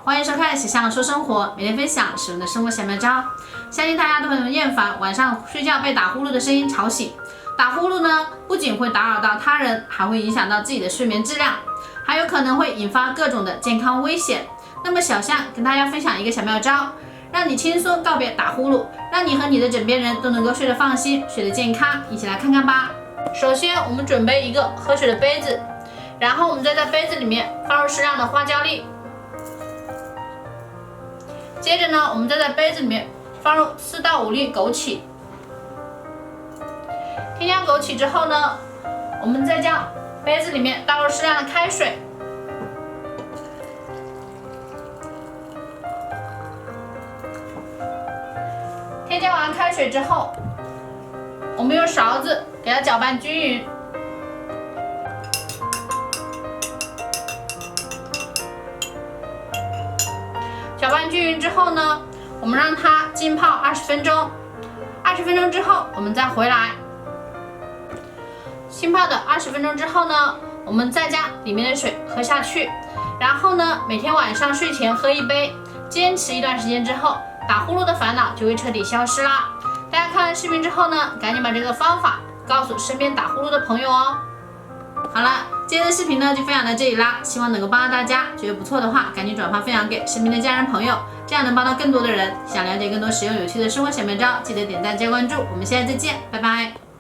欢迎收看喜相说生活，每天分享实用的生活小妙招。相信大家都很厌烦晚上睡觉被打呼噜的声音吵醒。打呼噜呢，不仅会打扰到他人，还会影响到自己的睡眠质量，还有可能会引发各种的健康危险。那么小象跟大家分享一个小妙招，让你轻松告别打呼噜，让你和你的枕边人都能够睡得放心，睡得健康。一起来看看吧。首先，我们准备一个喝水的杯子，然后我们再在杯子里面放入适量的花椒粒。接着呢，我们再在杯子里面放入4到5粒枸杞。添加枸杞之后呢，我们再将杯子里面倒入适量的开水。添加完开水之后，我们用勺子给它搅拌均匀。搅拌均匀之后呢，我们让它浸泡20分钟。20分钟之后，我们再回来。浸泡的20分钟之后呢，我们再将里面的水喝下去。然后呢，每天晚上睡前喝1杯，坚持一段时间之后，打呼噜的烦恼就会彻底消失啦。大家看完视频之后呢，赶紧把这个方法告诉身边打呼噜的朋友哦。好了，今天的视频呢就分享到这里啦，希望能够帮到大家。觉得不错的话，赶紧转发分享给身边的家人朋友，这样能帮到更多的人。想了解更多实用有趣的生活小妙招，记得点赞加关注。我们下期再见，拜拜。